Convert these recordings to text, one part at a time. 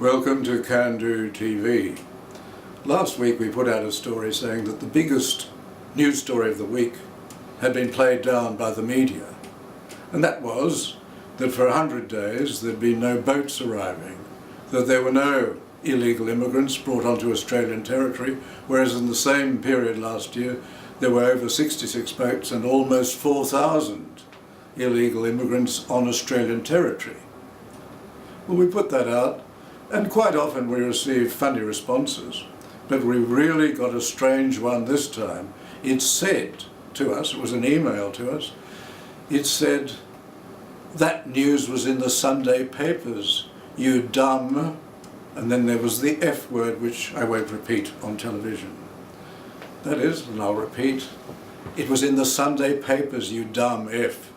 Welcome to Can Do TV. Last week we put out a story saying that the biggest news story of the week had been played down by the media, and that was that for 100 days there'd been no boats arriving, that there were no illegal immigrants brought onto Australian territory, whereas in the same period last year there were over 66 boats and almost 4,000 illegal immigrants on Australian territory. Well, we put that out, and quite often we receive funny responses, but we really got a strange one this time. It said to us, it was an email to us, it said, "That news was in the Sunday papers, you dumb," and then there was the F word, which I won't repeat on television. That is, and I'll repeat, it was in the Sunday papers, you dumb F.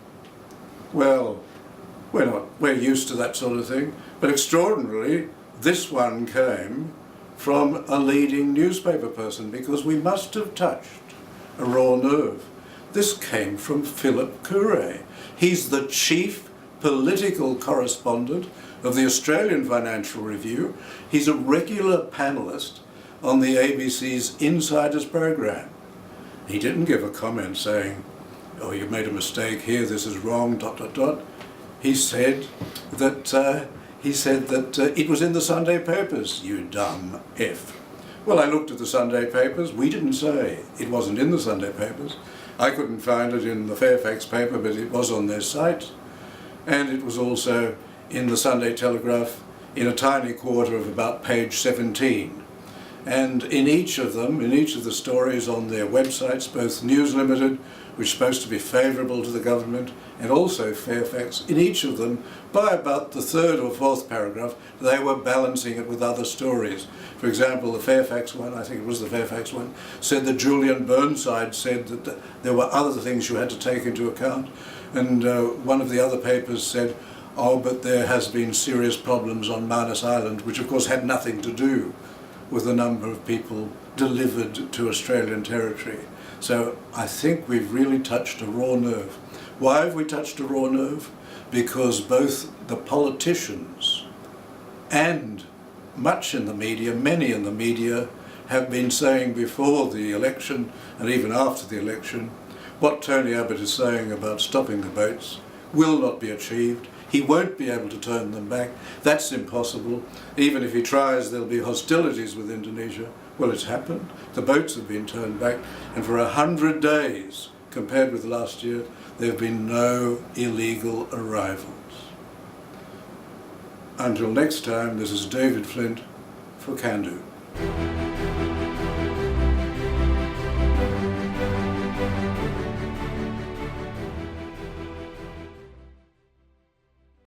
Well, we're used to that sort of thing, but extraordinarily, this one came from a leading newspaper person, because we must have touched a raw nerve. This came from Philip Coorey. He's the chief political correspondent of the Australian Financial Review. He's a regular panellist on the ABC's Insiders program. He didn't give a comment saying, "Oh, you made a mistake here, this is wrong, ... He said that it was in the Sunday papers, you dumb F. Well, I looked at the Sunday papers. We didn't say it wasn't in the Sunday papers. I couldn't find it in the Fairfax paper, but it was on their site. And it was also in the Sunday Telegraph in a tiny quarter of about page 17. And in each of them, in each of the stories on their websites, both News Limited, which is supposed to be favourable to the government, and also Fairfax, in each of them, by about the third or fourth paragraph, they were balancing it with other stories. For example, the Fairfax one, I think it was the Fairfax one, said that Julian Burnside said that there were other things you had to take into account. And one of the other papers said, "Oh, but there has been serious problems on Manus Island," which of course had nothing to do with the number of people delivered to Australian territory. So I think we've really touched a raw nerve. Why have we touched a raw nerve? Because both the politicians and much in the media, many in the media, have been saying before the election and even after the election, what Tony Abbott is saying about stopping the boats will not be achieved. He won't be able to turn them back. That's impossible. Even if he tries, there'll be hostilities with Indonesia. Well, it's happened. The boats have been turned back, and for 100 days, compared with last year, there have been no illegal arrivals. Until next time, this is David Flint for Can Do.